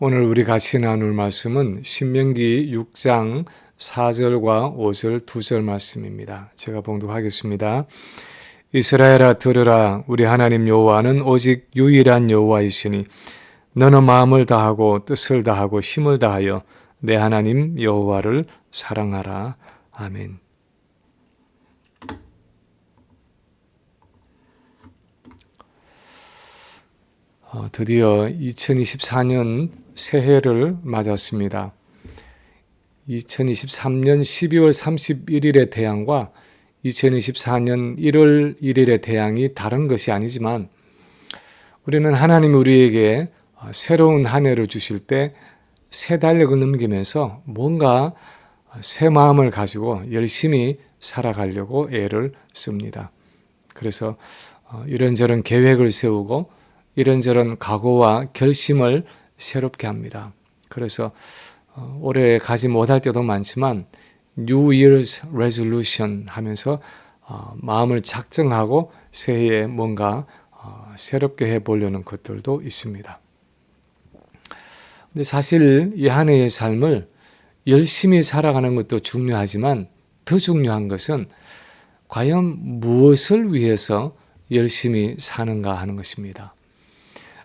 오늘 우리 같이 나눌 말씀은 신명기 6장 4절과 5절 2절 말씀입니다. 제가 봉독하겠습니다. 이스라엘아 들으라. 우리 하나님 여호와는 오직 유일한 여호와이시니 너는 마음을 다하고 뜻을 다하고 힘을 다하여 내 하나님 여호와를 사랑하라. 아멘. 드디어 2024년 새해를 맞았습니다. 2023년 12월 31일의 태양과 2024년 1월 1일의 태양이 다른 것이 아니지만 우리는 하나님이 우리에게 새로운 한 해를 주실 때 새 달력을 넘기면서 뭔가 새 마음을 가지고 열심히 살아가려고 애를 씁니다. 그래서 이런저런 계획을 세우고 이런저런 각오와 결심을 새롭게 합니다. 그래서 올해 가지 못할 때도 많지만 New Year's Resolution 하면서 마음을 작정하고 새해에 뭔가 새롭게 해보려는 것들도 있습니다. 근데 사실 이 한 해의 삶을 열심히 살아가는 것도 중요하지만 더 중요한 것은 과연 무엇을 위해서 열심히 사는가 하는 것입니다.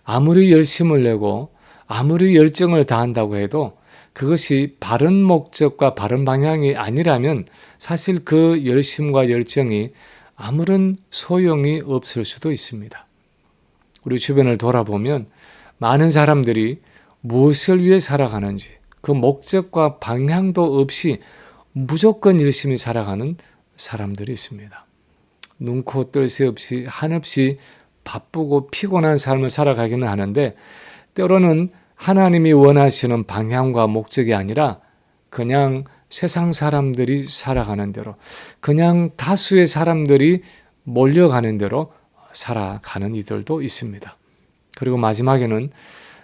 아무리 열심을 내고 아무리 열정을 다한다고 해도 그것이 바른 목적과 바른 방향이 아니라면 사실 그 열심과 열정이 아무런 소용이 없을 수도 있습니다. 우리 주변을 돌아보면 많은 사람들이 무엇을 위해 살아가는지 그 목적과 방향도 없이 무조건 열심히 살아가는 사람들이 있습니다. 눈코 뜰 새 없이 한없이 바쁘고 피곤한 삶을 살아가기는 하는데 때로는 하나님이 원하시는 방향과 목적이 아니라 그냥 세상 사람들이 살아가는 대로 그냥 다수의 사람들이 몰려가는 대로 살아가는 이들도 있습니다. 그리고 마지막에는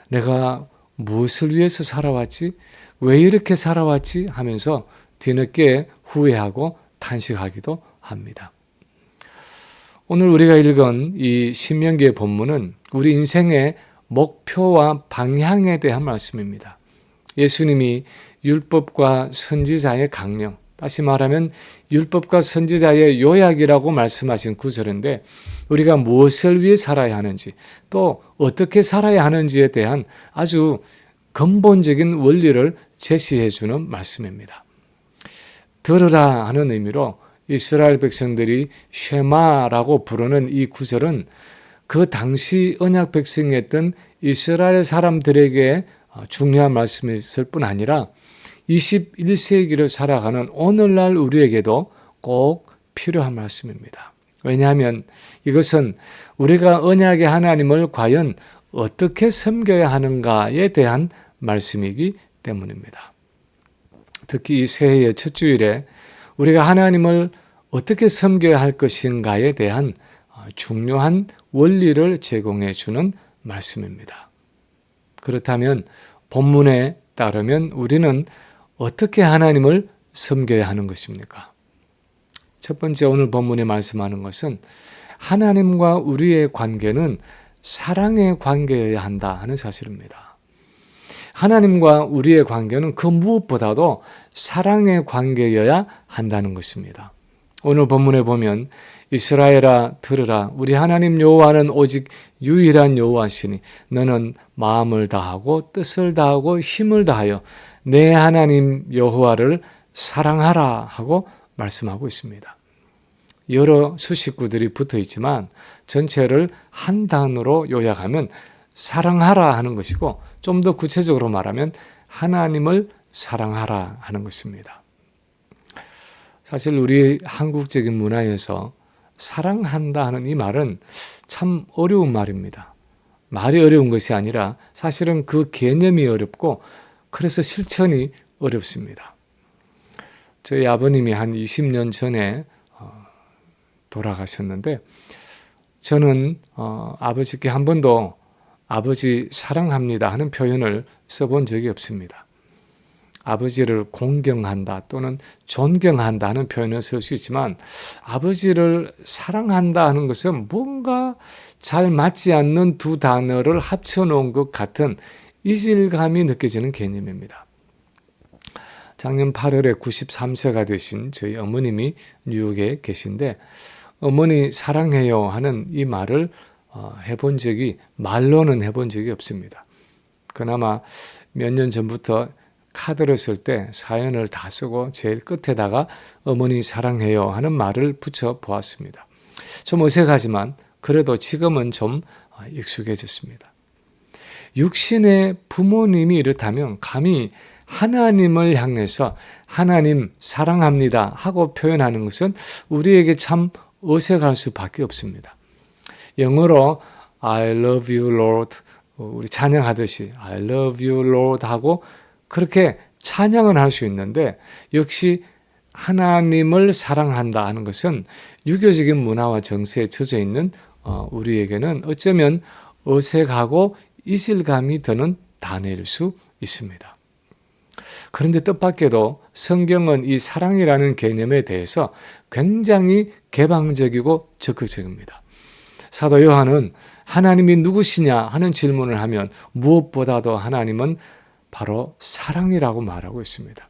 내가 무엇을 위해서 살아왔지? 왜 이렇게 살아왔지? 하면서 뒤늦게 후회하고 탄식하기도 합니다. 오늘 우리가 읽은 이 신명기의 본문은 우리 인생의 목표와 방향에 대한 말씀입니다. 예수님이 율법과 선지자의 강령, 다시 말하면 율법과 선지자의 요약이라고 말씀하신 구절인데 우리가 무엇을 위해 살아야 하는지 또 어떻게 살아야 하는지에 대한 아주 근본적인 원리를 제시해 주는 말씀입니다. 들으라 하는 의미로 이스라엘 백성들이 쉐마라고 부르는 이 구절은 그 당시 언약 백성이었던 이스라엘 사람들에게 중요한 말씀이었을 뿐 아니라 21세기를 살아가는 오늘날 우리에게도 꼭 필요한 말씀입니다. 왜냐하면 이것은 우리가 언약의 하나님을 과연 어떻게 섬겨야 하는가에 대한 말씀이기 때문입니다. 특히 이 새해의 첫 주일에 우리가 하나님을 어떻게 섬겨야 할 것인가에 대한 중요한 원리를 제공해 주는 말씀입니다. 그렇다면 본문에 따르면 우리는 어떻게 하나님을 섬겨야 하는 것입니까? 첫 번째 오늘 본문에 말씀하는 것은 하나님과 우리의 관계는 사랑의 관계여야 한다 하는 사실입니다. 하나님과 우리의 관계는 그 무엇보다도 사랑의 관계여야 한다는 것입니다. 오늘 본문에 보면 이스라엘아 들으라. 우리 하나님 여호와는 오직 유일한 여호와시니 너는 마음을 다하고 뜻을 다하고 힘을 다하여 내 하나님 여호와를 사랑하라 하고 말씀하고 있습니다. 여러 수식구들이 붙어 있지만 전체를 한 단어로 요약하면 사랑하라 하는 것이고 좀 더 구체적으로 말하면 하나님을 사랑하라 하는 것입니다. 사실 우리 한국적인 문화에서 사랑한다 하는 이 말은 참 어려운 말입니다. 말이 어려운 것이 아니라 사실은 그 개념이 어렵고 그래서 실천이 어렵습니다. 저희 아버님이 한 20년 전에 돌아가셨는데 저는 아버지께 한 번도 아버지 사랑합니다 하는 표현을 써본 적이 없습니다. 아버지를 공경한다 또는 존경한다 하는 표현을 쓸 수 있지만 아버지를 사랑한다 하는 것은 뭔가 잘 맞지 않는 두 단어를 합쳐놓은 것 같은 이질감이 느껴지는 개념입니다. 작년 8월에 93세가 되신 저희 어머님이 뉴욕에 계신데 어머니 사랑해요 하는 이 말을 말로는 해본 적이 없습니다. 그나마 몇 년 전부터 카드를 쓸 때 사연을 다 쓰고 제일 끝에다가 어머니 사랑해요 하는 말을 붙여 보았습니다. 좀 어색하지만 그래도 지금은 좀 익숙해졌습니다. 육신의 부모님이 이렇다면 감히 하나님을 향해서 하나님 사랑합니다 하고 표현하는 것은 우리에게 참 어색할 수밖에 없습니다. 영어로 I love you Lord, 우리 찬양하듯이 I love you Lord 하고 그렇게 찬양을 할 수 있는데 역시 하나님을 사랑한다 하는 것은 유교적인 문화와 정서에 젖어 있는 우리에게는 어쩌면 어색하고 이질감이 드는 단어일 수 있습니다. 그런데 뜻밖에도 성경은 이 사랑이라는 개념에 대해서 굉장히 개방적이고 적극적입니다. 사도 요한은 하나님이 누구시냐 하는 질문을 하면 무엇보다도 하나님은 바로 사랑이라고 말하고 있습니다.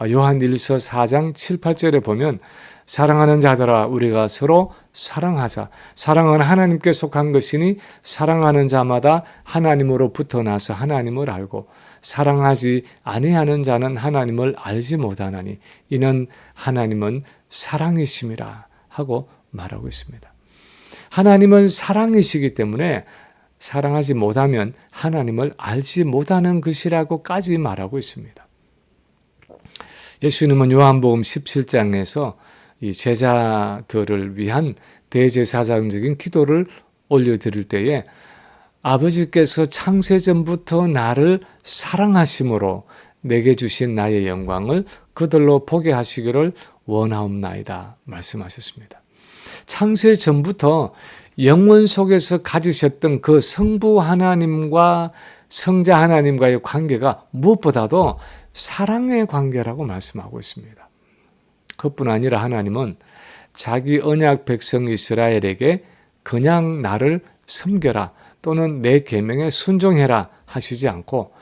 요한일서 4장 7, 8절에 보면 사랑하는 자들아 우리가 서로 사랑하자. 사랑은 하나님께 속한 것이니 사랑하는 자마다 하나님으로부터 나서 하나님을 알고 사랑하지 아니하는 자는 하나님을 알지 못하나니 이는 하나님은 사랑이심이라 하고 말하고 있습니다. 하나님은 사랑이시기 때문에 사랑하지 못하면 하나님을 알지 못하는 것이라고까지 말하고 있습니다. 예수님은 요한복음 17장에서 이 제자들을 위한 대제사장적인 기도를 올려드릴 때에 아버지께서 창세전부터 나를 사랑하심으로 내게 주신 나의 영광을 그들로 보게 하시기를 원하옵나이다 말씀하셨습니다. 창세전부터 영원 속에서 가지셨던 그 성부 하나님과 성자 하나님과의 관계가 무엇보다도 사랑의 관계라고 말씀하고 있습니다. 그뿐 아니라 하나님은 자기 언약 백성 이스라엘에게 그냥 나를 섬겨라 또는 내 계명에 순종해라 하시지 않고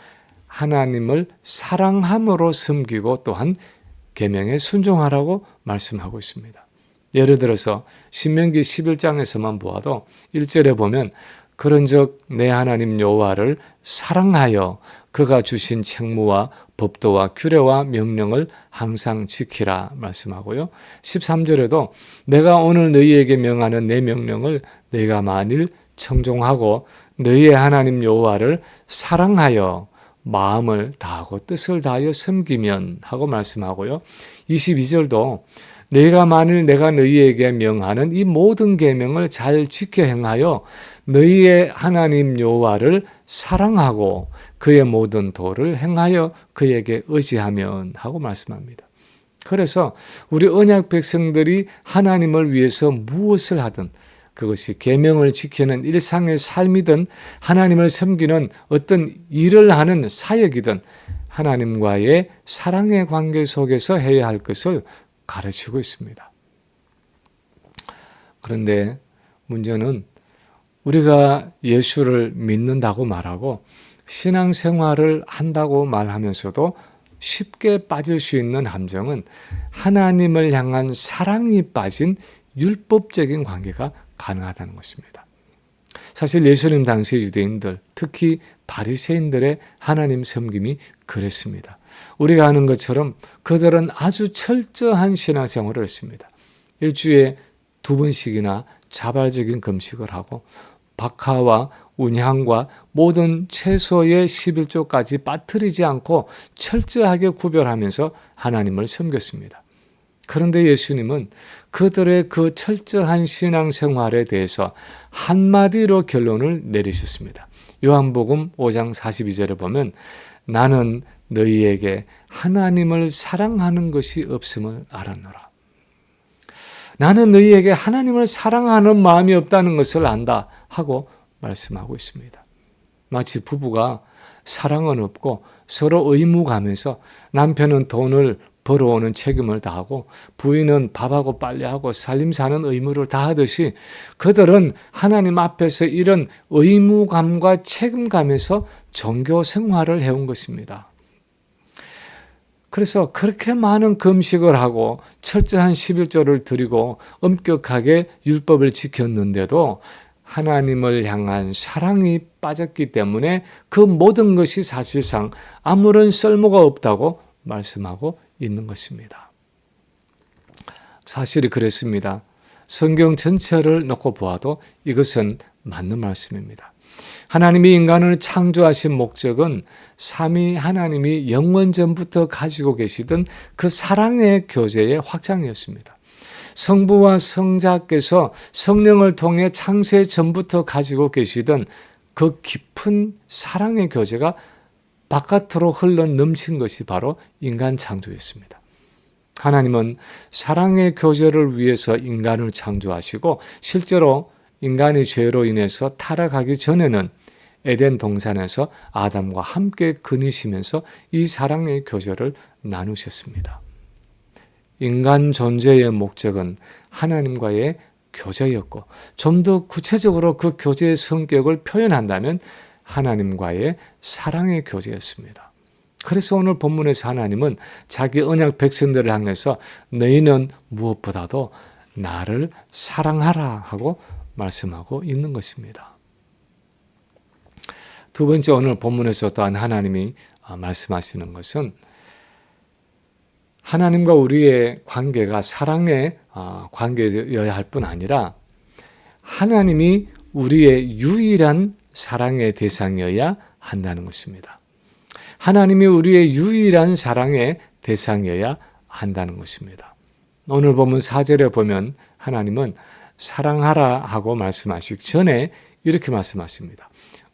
하나님을 사랑함으로 섬기고 또한 계명에 순종하라고 말씀하고 있습니다. 예를 들어서 신명기 11장에서만 보아도 1절에 보면 그런즉 내 하나님 여호와를 사랑하여 그가 주신 책무와 법도와 규례와 명령을 항상 지키라 말씀하고요. 13절에도 내가 오늘 너희에게 명하는 내 명령을 너희가 만일 청종하고 너희의 하나님 여호와를 사랑하여 마음을 다하고 뜻을 다하여 섬기면 하고 말씀하고요. 22절도 내가 만일 내가 너희에게 명하는 이 모든 계명을 잘 지켜 행하여 너희의 하나님 여호와를 사랑하고 그의 모든 도를 행하여 그에게 의지하면 하고 말씀합니다. 그래서 우리 언약 백성들이 하나님을 위해서 무엇을 하든 그것이 계명을 지키는 일상의 삶이든 하나님을 섬기는 어떤 일을 하는 사역이든 하나님과의 사랑의 관계 속에서 해야 할 것을 가르치고 있습니다. 그런데 문제는 우리가 예수를 믿는다고 말하고 신앙생활을 한다고 말하면서도 쉽게 빠질 수 있는 함정은 하나님을 향한 사랑이 빠진 율법적인 관계가 가능하다는 것입니다. 사실 예수님 당시 유대인들, 특히 바리새인들의 하나님 섬김이 그랬습니다. 우리가 아는 것처럼 그들은 아주 철저한 신앙생활을 했습니다. 일주일에 2번씩이나 자발적인 금식을 하고 박하와 운향과 모든 채소의 11조까지 빠뜨리지 않고 철저하게 구별하면서 하나님을 섬겼습니다. 그런데 예수님은 그들의 그 철저한 신앙생활에 대해서 한마디로 결론을 내리셨습니다. 요한복음 5장 42절에 보면 나는 너희에게 하나님을 사랑하는 것이 없음을 알았노라. 나는 너희에게 하나님을 사랑하는 마음이 없다는 것을 안다 하고 말씀하고 있습니다. 마치 부부가 사랑은 없고 서로 의무가면서 남편은 돈을 벌어오는 책임을 다하고 부인은 밥하고 빨래하고 살림사는 의무를 다하듯이 그들은 하나님 앞에서 이런 의무감과 책임감에서 종교 생활을 해온 것입니다. 그래서 그렇게 많은 금식을 하고 철저한 11조를 드리고 엄격하게 율법을 지켰는데도 하나님을 향한 사랑이 빠졌기 때문에 그 모든 것이 사실상 아무런 쓸모가 없다고 말씀하고 있는 것입니다. 사실이 그랬습니다. 성경 전체를 놓고 보아도 이것은 맞는 말씀입니다. 하나님이 인간을 창조하신 목적은 삼위 하나님이 영원전부터 가지고 계시던 그 사랑의 교제의 확장이었습니다. 성부와 성자께서 성령을 통해 창세 전부터 가지고 계시던 그 깊은 사랑의 교제가 바깥으로 흘러 넘친 것이 바로 인간 창조였습니다. 하나님은 사랑의 교제를 위해서 인간을 창조하시고 실제로 인간이 죄로 인해서 타락하기 전에는 에덴 동산에서 아담과 함께 거니시면서 이 사랑의 교제를 나누셨습니다. 인간 존재의 목적은 하나님과의 교제였고 좀 더 구체적으로 그 교제의 성격을 표현한다면 하나님과의 사랑의 교제였습니다. 그래서 오늘 본문에서 하나님은 자기 언약 백성들을 향해서 너희는 무엇보다도 나를 사랑하라 하고 말씀하고 있는 것입니다. 두 번째 오늘 본문에서 또한 하나님이 말씀하시는 것은 하나님과 우리의 관계가 사랑의 관계여야 할 뿐 아니라 하나님이 우리의 유일한 사랑의 대상이어야 한다는 것입니다. 하나님이 우리의 유일한 사랑의 대상이어야 한다는 것입니다. 오늘 본문 4절에 보면 하나님은 사랑하라 하고 말씀하시기 전에 이렇게 말씀하십니다.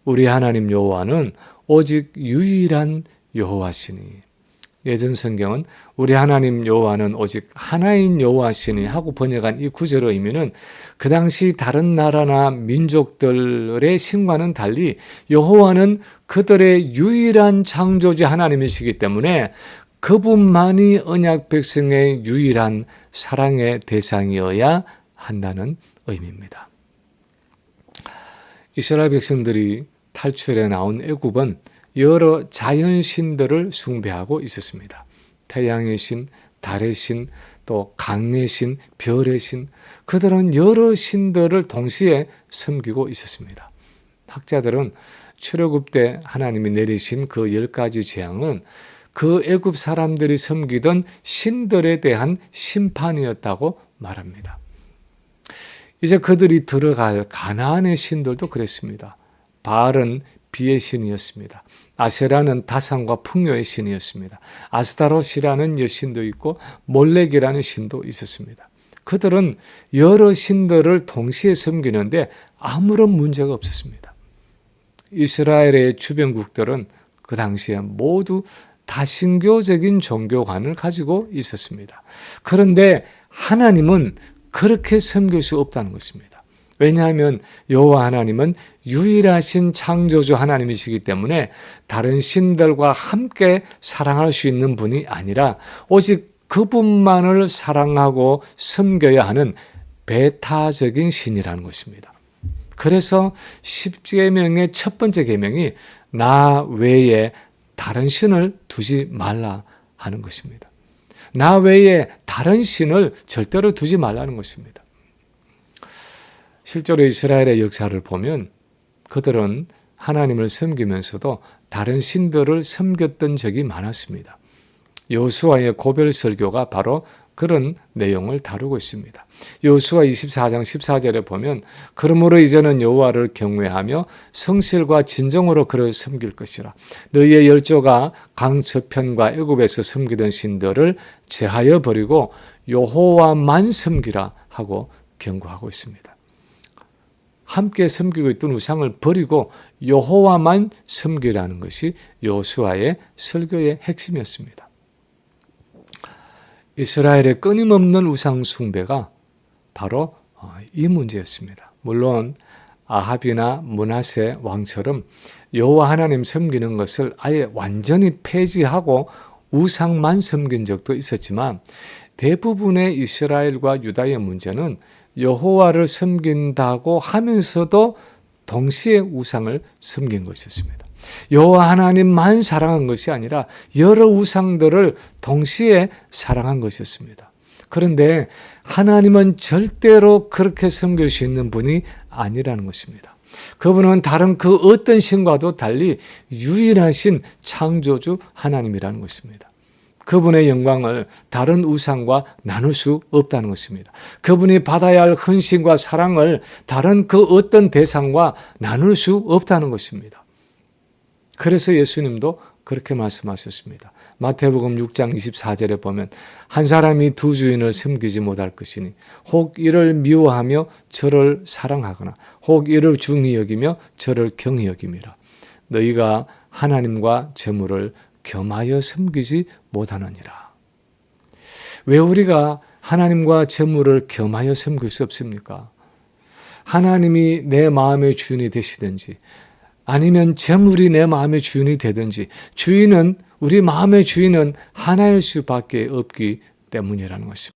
우리 하나님 여호와는 오직 유일한 여호와시니. 예전 성경은 우리 하나님 여호와는 오직 하나인 여호와시니 하고 번역한 이 구절의 의미는 그 당시 다른 나라나 민족들의 신과는 달리 여호와는 그들의 유일한 창조주 하나님이시기 때문에 그분만이 언약 백성의 유일한 사랑의 대상이어야 한다는 의미입니다. 이스라엘 백성들이 탈출해 나온 애굽은 여러 자연신들을 숭배하고 있었습니다. 태양의 신, 달의 신, 또 강의 신, 별의 신, 그들은 여러 신들을 동시에 섬기고 있었습니다. 학자들은 출애굽 때 하나님이 내리신 그 10가지 재앙은 그 애굽 사람들이 섬기던 신들에 대한 심판이었다고 말합니다. 이제 그들이 들어갈 가나안의 신들도 그랬습니다. 바알은 비의 신이었습니다. 아세라는 다산과 풍요의 신이었습니다. 아스타롯이라는 여신도 있고 몰렉이라는 신도 있었습니다. 그들은 여러 신들을 동시에 섬기는데 아무런 문제가 없었습니다. 이스라엘의 주변국들은 그 당시에 모두 다신교적인 종교관을 가지고 있었습니다. 그런데 하나님은 그렇게 섬길 수 없다는 것입니다. 왜냐하면 여호와 하나님은 유일하신 창조주 하나님이시기 때문에 다른 신들과 함께 사랑할 수 있는 분이 아니라 오직 그분만을 사랑하고 섬겨야 하는 배타적인 신이라는 것입니다. 그래서 10계명의 첫 번째 계명이 나 외에 다른 신을 두지 말라 하는 것입니다. 나 외에 다른 신을 절대로 두지 말라는 것입니다. 실제로 이스라엘의 역사를 보면 그들은 하나님을 섬기면서도 다른 신들을 섬겼던 적이 많았습니다. 여호수아의 고별 설교가 바로 그런 내용을 다루고 있습니다. 여호수아 24장 14절에 보면 그러므로 이제는 여호와를 경외하며 성실과 진정으로 그를 섬길 것이라. 너희의 열조가 강 저편과 애굽에서 섬기던 신들을 제하여 버리고 여호와만 섬기라 하고 경고하고 있습니다. 함께 섬기고 있던 우상을 버리고 여호와만 섬기라는 것이 여호수아의 설교의 핵심이었습니다. 이스라엘의 끊임없는 우상 숭배가 바로 이 문제였습니다. 물론 아합이나 므낫세 왕처럼 여호와 하나님 섬기는 것을 아예 완전히 폐지하고 우상만 섬긴 적도 있었지만 대부분의 이스라엘과 유다의 문제는 여호와를 섬긴다고 하면서도 동시에 우상을 섬긴 것이었습니다. 여호와 하나님만 사랑한 것이 아니라 여러 우상들을 동시에 사랑한 것이었습니다. 그런데 하나님은 절대로 그렇게 섬길 수 있는 분이 아니라는 것입니다. 그분은 다른 그 어떤 신과도 달리 유일하신 창조주 하나님이라는 것입니다. 그분의 영광을 다른 우상과 나눌 수 없다는 것입니다. 그분이 받아야 할 헌신과 사랑을 다른 그 어떤 대상과 나눌 수 없다는 것입니다. 그래서 예수님도 그렇게 말씀하셨습니다. 마태복음 6장 24절에 보면 한 사람이 두 주인을 섬기지 못할 것이니 혹 이를 미워하며 저를 사랑하거나 혹 이를 중히 여기며 저를 경히 여김이라. 너희가 하나님과 재물을 겸하여 섬기지 못하느니라. 왜 우리가 하나님과 재물을 겸하여 섬길 수 없습니까? 하나님이 내 마음의 주인이 되시든지 아니면 재물이 내 마음의 주인이 되든지 우리 마음의 주인은 하나일 수밖에 없기 때문이라는 것입니다.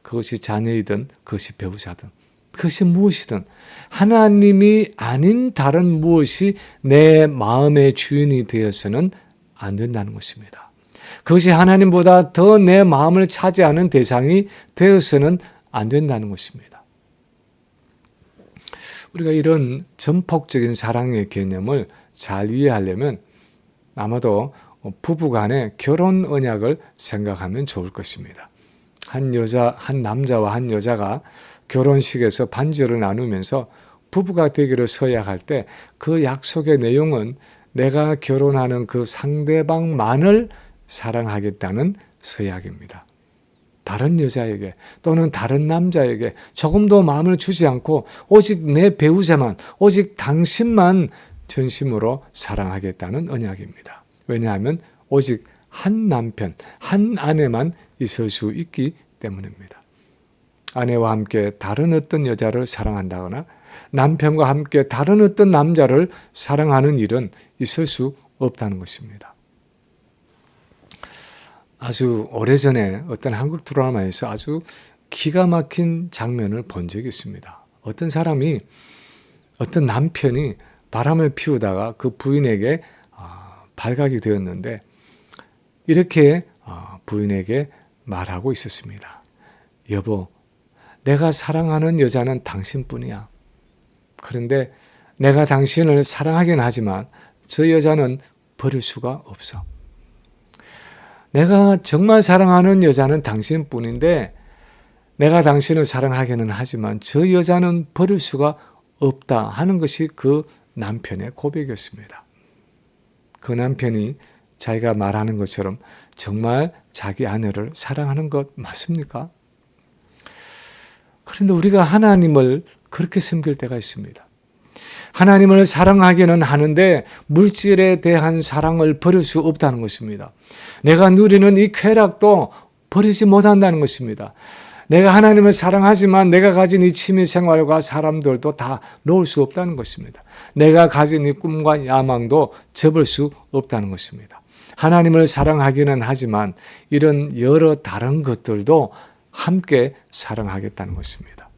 그것이 자녀이든 그것이 배우자든 그것이 무엇이든 하나님이 아닌 다른 무엇이 내 마음의 주인이 되어서는 안 된다는 것입니다. 그것이 하나님보다 더 내 마음을 차지하는 대상이 되어서는 안 된다는 것입니다. 우리가 이런 전폭적인 사랑의 개념을 잘 이해하려면 아마도 부부간의 결혼 언약을 생각하면 좋을 것입니다. 한 남자와 한 여자가 결혼식에서 반지를 나누면서 부부가 되기로 서약할 때 그 약속의 내용은 내가 결혼하는 그 상대방만을 사랑하겠다는 서약입니다. 다른 여자에게 또는 다른 남자에게 조금도 마음을 주지 않고 오직 내 배우자만, 오직 당신만 전심으로 사랑하겠다는 언약입니다. 왜냐하면 오직 한 남편, 한 아내만 있을 수 있기 때문입니다. 아내와 함께 다른 어떤 여자를 사랑한다거나 남편과 함께 다른 어떤 남자를 사랑하는 일은 있을 수 없다는 것입니다. 아주 오래전에 어떤 한국 드라마에서 아주 기가 막힌 장면을 본 적이 있습니다. 어떤 남편이 바람을 피우다가 그 부인에게 발각이 되었는데 이렇게 부인에게 말하고 있었습니다. 여보, 내가 사랑하는 여자는 당신뿐이야. 그런데 내가 당신을 사랑하긴 하지만 저 여자는 버릴 수가 없어. 내가 정말 사랑하는 여자는 당신뿐인데 내가 당신을 사랑하기는 하지만 저 여자는 버릴 수가 없다 하는 것이 그 남편의 고백이었습니다. 그 남편이 자기가 말하는 것처럼 정말 자기 아내를 사랑하는 것 맞습니까? 그런데 우리가 하나님을 그렇게 섬길 때가 있습니다. 하나님을 사랑하기는 하는데 물질에 대한 사랑을 버릴 수 없다는 것입니다. 내가 누리는 이 쾌락도 버리지 못한다는 것입니다. 내가 하나님을 사랑하지만 내가 가진 이 취미생활과 사람들도 다 놓을 수 없다는 것입니다. 내가 가진 이 꿈과 야망도 접을 수 없다는 것입니다. 하나님을 사랑하기는 하지만 이런 여러 다른 것들도 함께 사랑하겠다는 것입니다.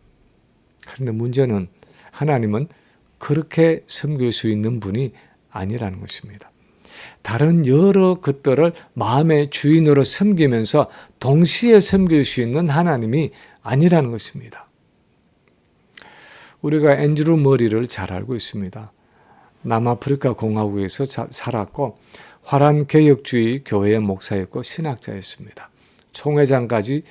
그런데 문제는 하나님은 그렇게 섬길 수 있는 분이 아니라는 것입니다. 다른 여러 것들을 마음의 주인으로 섬기면서 동시에 섬길 수 있는 하나님이 아니라는 것입니다. 우리가 앤드루 머리를 잘 알고 있습니다. 남아프리카 공화국에서 살았고 화란 개혁주의 교회의 목사였고 신학자였습니다. 총회장까지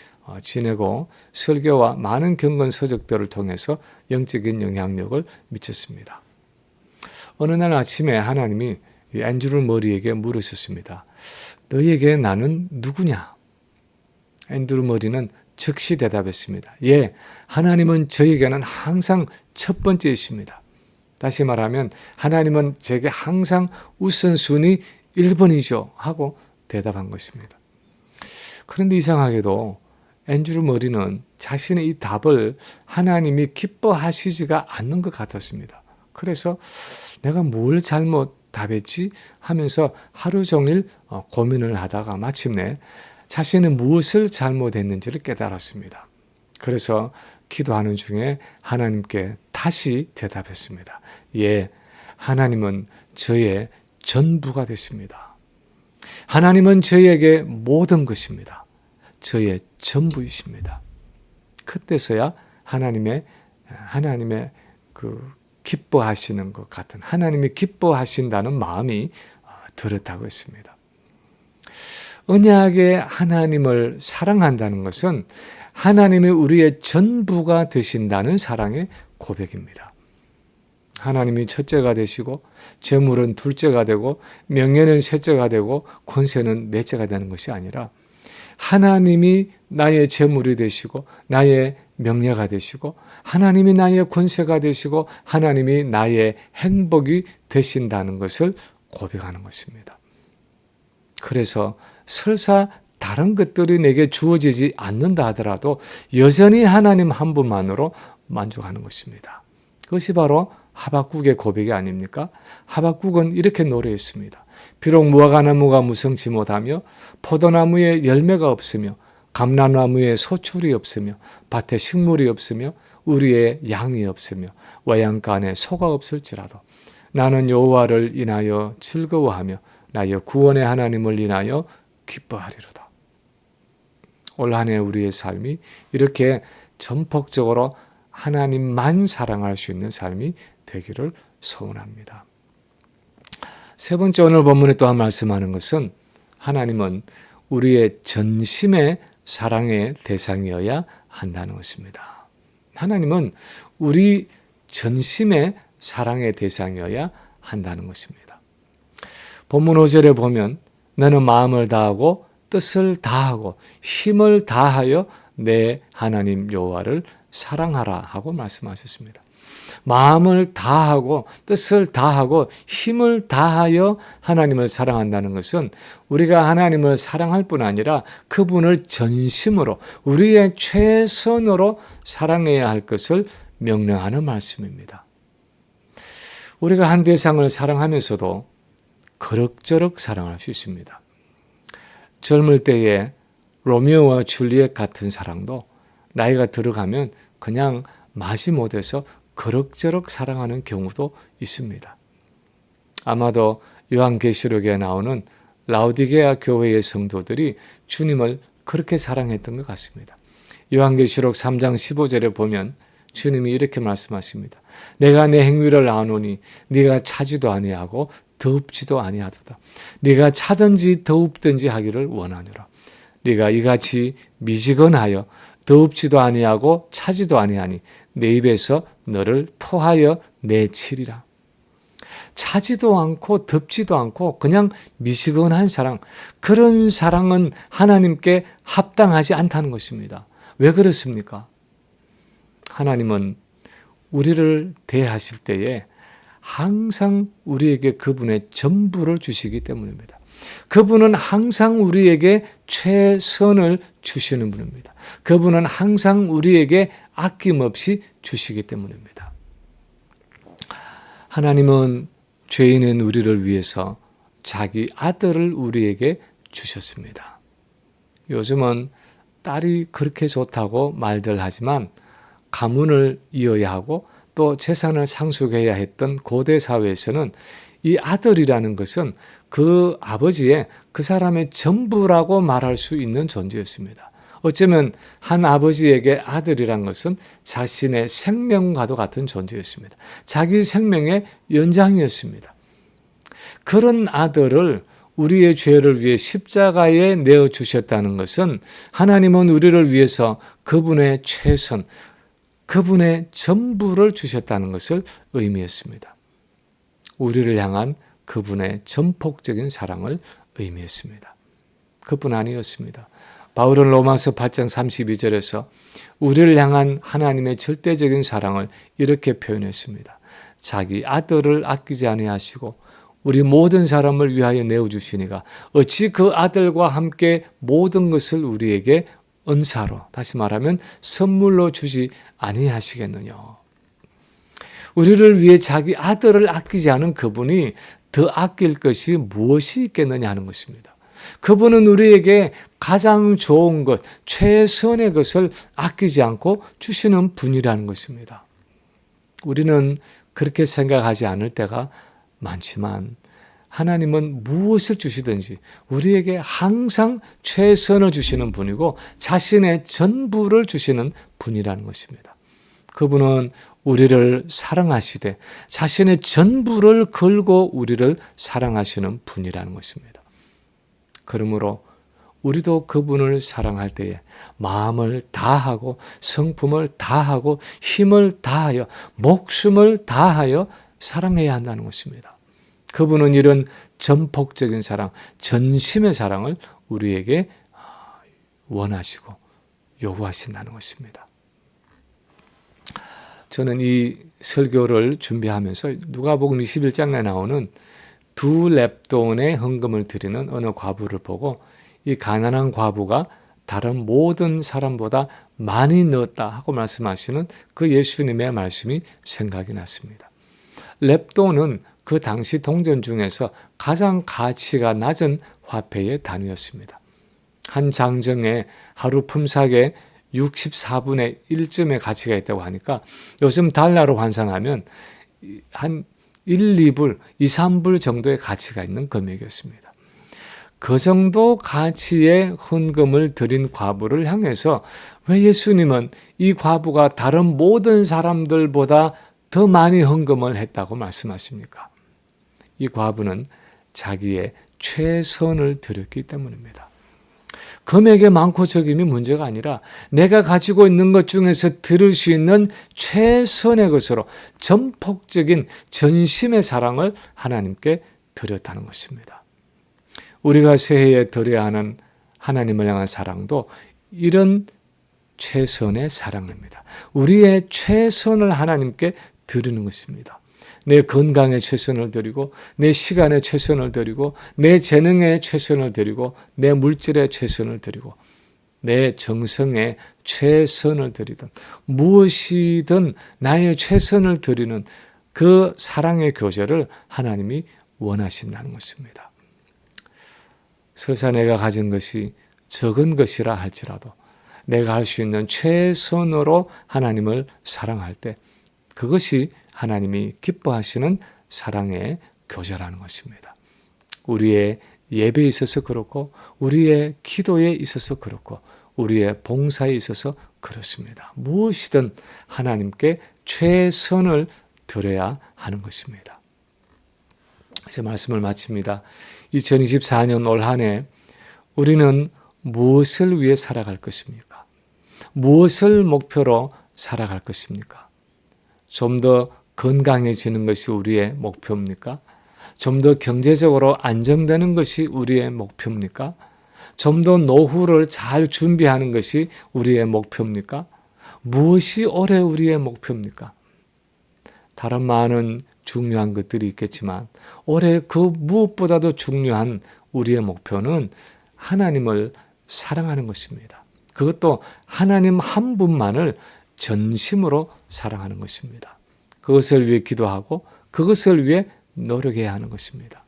지내고 설교와 많은 경건 서적들을 통해서 영적인 영향력을 미쳤습니다. 어느 날 아침에 하나님이 앤드루 머리에게 물으셨습니다. 너에게 나는 누구냐? 앤드루 머리는 즉시 대답했습니다. 예, 하나님은 저에게는 항상 첫 번째이십니다. 다시 말하면 하나님은 제게 항상 우선순위 1번이죠 하고 대답한 것입니다. 그런데 이상하게도 앤드루 머리는 자신의 이 답을 하나님이 기뻐하시지가 않는 것 같았습니다. 그래서 내가 뭘 잘못 답했지 하면서 하루 종일 고민을 하다가 마침내 자신은 무엇을 잘못했는지를 깨달았습니다. 그래서 기도하는 중에 하나님께 다시 대답했습니다. 예, 하나님은 저의 전부가 되십니다. 하나님은 저에게 모든 것입니다. 저의 전부이십니다. 그때서야 하나님의 그 기뻐하시는 것 같은, 하나님이 기뻐하신다는 마음이 들었다고 했습니다. 언약의 하나님을 사랑한다는 것은 하나님이 우리의 전부가 되신다는 사랑의 고백입니다. 하나님이 첫째가 되시고 재물은 둘째가 되고 명예는 셋째가 되고 권세는 넷째가 되는 것이 아니라 하나님이 나의 재물이 되시고 나의 명예가 되시고 하나님이 나의 권세가 되시고 하나님이 나의 행복이 되신다는 것을 고백하는 것입니다. 그래서 설사 다른 것들이 내게 주어지지 않는다 하더라도 여전히 하나님 한 분만으로 만족하는 것입니다. 그것이 바로 하박국의 고백이 아닙니까? 하박국은 이렇게 노래했습니다. 비록 무화과나무가 무성치 못하며 포도나무에 열매가 없으며 감람나무에 소출이 없으며 밭에 식물이 없으며 우리의 양이 없으며 외양간 안에 소가 없을지라도 나는 여호와를 인하여 즐거워하며 나의 구원의 하나님을 인하여 기뻐하리로다. 올 한 해 우리의 삶이 이렇게 전폭적으로 하나님만 사랑할 수 있는 삶이 되기를 소원합니다. 세 번째, 오늘 본문에 또한 말씀하는 것은 하나님은 우리의 전심의 사랑의 대상이어야 한다는 것입니다. 하나님은 우리 전심의 사랑의 대상이어야 한다는 것입니다. 본문 5절에 보면 너는 마음을 다하고 뜻을 다하고 힘을 다하여 내 하나님 여호와를 사랑하라 하고 말씀하셨습니다. 마음을 다하고 뜻을 다하고 힘을 다하여 하나님을 사랑한다는 것은 우리가 하나님을 사랑할 뿐 아니라 그분을 전심으로 우리의 최선으로 사랑해야 할 것을 명령하는 말씀입니다. 우리가 한 대상을 사랑하면서도 그럭저럭 사랑할 수 있습니다. 젊을 때에 로미오와 줄리엣 같은 사랑도 나이가 들어가면 그냥 맛이 못해서 그럭저럭 사랑하는 경우도 있습니다. 아마도 요한계시록에 나오는 라오디게아 교회의 성도들이 주님을 그렇게 사랑했던 것 같습니다. 요한계시록 3장 15절에 보면 주님이 이렇게 말씀하십니다. 내가 내 행위를 아노니 네가 차지도 아니하고 더웁지도 아니하도다. 네가 차든지 더웁든지 하기를 원하노라. 네가 이같이 미지근하여 더웁지도 아니하고 차지도 아니하니 내 입에서 너를 토하여 내치리라. 차지도 않고 덥지도 않고 그냥 미지근한 사랑, 그런 사랑은 하나님께 합당하지 않다는 것입니다. 왜 그렇습니까? 하나님은 우리를 대하실 때에 항상 우리에게 그분의 전부를 주시기 때문입니다. 그분은 항상 우리에게 최선을 주시는 분입니다. 그분은 항상 우리에게 아낌없이 주시기 때문입니다. 하나님은 죄인인 우리를 위해서 자기 아들을 우리에게 주셨습니다. 요즘은 딸이 그렇게 좋다고 말들 하지만 가문을 이어야 하고 또 재산을 상속해야 했던 고대 사회에서는 이 아들이라는 것은 그 아버지의 그 사람의 전부라고 말할 수 있는 존재였습니다. 어쩌면 한 아버지에게 아들이란 것은 자신의 생명과도 같은 존재였습니다. 자기 생명의 연장이었습니다. 그런 아들을 우리의 죄를 위해 십자가에 내어주셨다는 것은 하나님은 우리를 위해서 그분의 최선, 그분의 전부를 주셨다는 것을 의미했습니다. 우리를 향한 그분의 전폭적인 사랑을 의미했습니다. 그뿐 아니었습니다. 바울은 로마서 8장 32절에서 우리를 향한 하나님의 절대적인 사랑을 이렇게 표현했습니다. 자기 아들을 아끼지 아니하시고 우리 모든 사람을 위하여 내어주시니가 어찌 그 아들과 함께 모든 것을 우리에게 은사로, 다시 말하면 선물로 주지 아니하시겠느냐. 우리를 위해 자기 아들을 아끼지 않은 그분이 더 아낄 것이 무엇이 있겠느냐 하는 것입니다. 그분은 우리에게 가장 좋은 것, 최선의 것을 아끼지 않고 주시는 분이라는 것입니다. 우리는 그렇게 생각하지 않을 때가 많지만 하나님은 무엇을 주시든지 우리에게 항상 최선을 주시는 분이고 자신의 전부를 주시는 분이라는 것입니다. 그분은 우리를 사랑하시되 자신의 전부를 걸고 우리를 사랑하시는 분이라는 것입니다. 그러므로 우리도 그분을 사랑할 때에 마음을 다하고 성품을 다하고 힘을 다하여 목숨을 다하여 사랑해야 한다는 것입니다. 그분은 이런 전폭적인 사랑, 전심의 사랑을 우리에게 원하시고 요구하신다는 것입니다. 저는 이 설교를 준비하면서 누가복음 21장에 나오는 2렙돈의 헌금을 드리는 어느 과부를 보고 이 가난한 과부가 다른 모든 사람보다 많이 넣었다 하고 말씀하시는 그 예수님의 말씀이 생각이 났습니다. 렙돈은 그 당시 동전 중에서 가장 가치가 낮은 화폐의 단위였습니다. 한 장정에 하루 품삯의 64분의 1점의 가치가 있다고 하니까 요즘 달러로 환산하면 한 1, 2불, 2, 3불 정도의 가치가 있는 금액이었습니다. 그 정도 가치의 헌금을 드린 과부를 향해서 왜 예수님은 이 과부가 다른 모든 사람들보다 더 많이 헌금을 했다고 말씀하십니까? 이 과부는 자기의 최선을 드렸기 때문입니다. 금액의 많고 적임이 문제가 아니라 내가 가지고 있는 것 중에서 드릴 수 있는 최선의 것으로 전폭적인 전심의 사랑을 하나님께 드렸다는 것입니다. 우리가 새해에 드려야 하는 하나님을 향한 사랑도 이런 최선의 사랑입니다. 우리의 최선을 하나님께 드리는 것입니다. 내 건강에 최선을 드리고 내 시간에 최선을 드리고 내 재능에 최선을 드리고 내 물질에 최선을 드리고 내 정성에 최선을 드리든 무엇이든 나의 최선을 드리는 그 사랑의 교제를 하나님이 원하신다는 것입니다. 설사 내가 가진 것이 적은 것이라 할지라도 내가 할 수 있는 최선으로 하나님을 사랑할 때 그것이 하나님이 기뻐하시는 사랑의 교제라는 것입니다. 우리의 예배에 있어서 그렇고 우리의 기도에 있어서 그렇고 우리의 봉사에 있어서 그렇습니다. 무엇이든 하나님께 최선을 드려야 하는 것입니다. 이제 말씀을 마칩니다. 2024년 올 한 해 우리는 무엇을 위해 살아갈 것입니까? 무엇을 목표로 살아갈 것입니까? 좀 더 건강해지는 것이 우리의 목표입니까? 좀 더 경제적으로 안정되는 것이 우리의 목표입니까? 좀 더 노후를 잘 준비하는 것이 우리의 목표입니까? 무엇이 올해 우리의 목표입니까? 다른 많은 중요한 것들이 있겠지만 올해 그 무엇보다도 중요한 우리의 목표는 하나님을 사랑하는 것입니다. 그것도 하나님 한 분만을 전심으로 사랑하는 것입니다. 그것을 위해 기도하고 그것을 위해 노력해야 하는 것입니다.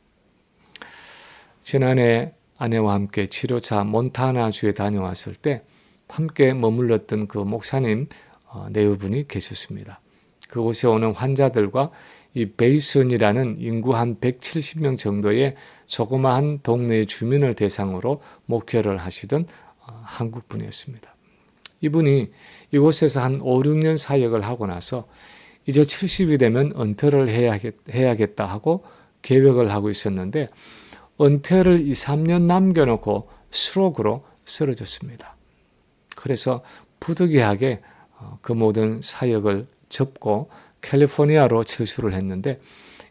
지난해 아내와 함께 치료차 몬타나주에 다녀왔을 때 함께 머물렀던 그 목사님 내외분이 계셨습니다. 그곳에 오는 환자들과 이 베이슨이라는 인구 한 170명 정도의 조그마한 동네의 주민을 대상으로 목회를 하시던 한국 분이었습니다. 이분이 이곳에서 한 5, 6년 사역을 하고 나서 이제 70이 되면 은퇴를 해야겠다 하고 계획을 하고 있었는데 은퇴를 2, 3년 남겨놓고 스트로크로 쓰러졌습니다. 그래서 부득이하게 그 모든 사역을 접고 캘리포니아로 철수를 했는데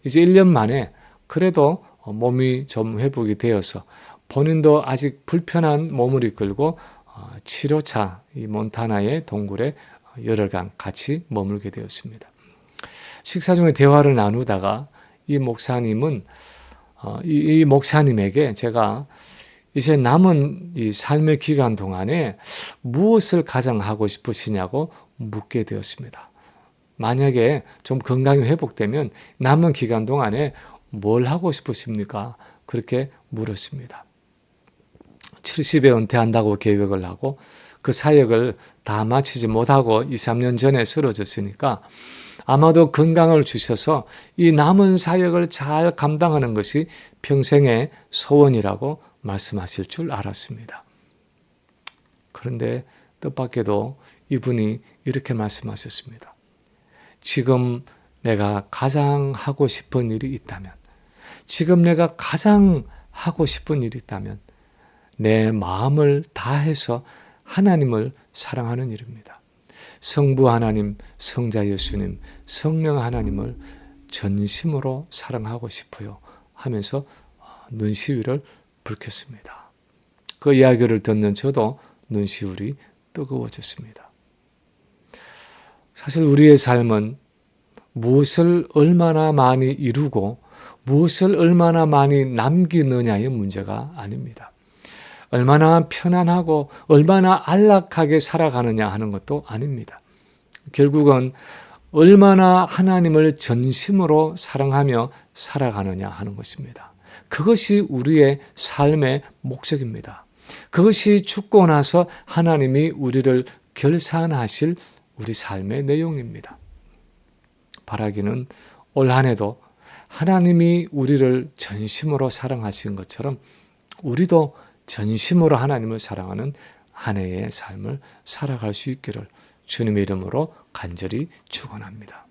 이제 1년 만에 그래도 몸이 좀 회복이 되어서 본인도 아직 불편한 몸을 이끌고 치료차 이 몬타나의 동굴에 열흘간 같이 머물게 되었습니다. 식사 중에 대화를 나누다가 이 목사님은 이 목사님에게 제가 이제 남은 이 삶의 기간 동안에 무엇을 가장 하고 싶으시냐고 묻게 되었습니다. 만약에 좀 건강이 회복되면 남은 기간 동안에 뭘 하고 싶으십니까? 그렇게 물었습니다. 70에 은퇴한다고 계획을 하고 그 사역을 다 마치지 못하고 2, 3년 전에 쓰러졌으니까 아마도 건강을 주셔서 이 남은 사역을 잘 감당하는 것이 평생의 소원이라고 말씀하실 줄 알았습니다. 그런데 뜻밖에도 이분이 이렇게 말씀하셨습니다. 지금 내가 가장 하고 싶은 일이 있다면, 지금 내가 가장 하고 싶은 일이 있다면 내 마음을 다해서 하나님을 사랑하는 일입니다. 성부 하나님, 성자 예수님, 성령 하나님을 전심으로 사랑하고 싶어요 하면서 눈시울을 붉혔습니다. 그 이야기를 듣는 저도 눈시울이 뜨거워졌습니다. 사실 우리의 삶은 무엇을 얼마나 많이 이루고 무엇을 얼마나 많이 남기느냐의 문제가 아닙니다. 얼마나 편안하고 얼마나 안락하게 살아가느냐 하는 것도 아닙니다. 결국은 얼마나 하나님을 전심으로 사랑하며 살아가느냐 하는 것입니다. 그것이 우리의 삶의 목적입니다. 그것이 죽고 나서 하나님이 우리를 결산하실 우리 삶의 내용입니다. 바라기는 올 한 해도 하나님이 우리를 전심으로 사랑하신 것처럼 우리도 전심으로 하나님을 사랑하는 한 해의 삶을 살아갈 수 있기를 주님의 이름으로 간절히 축원합니다.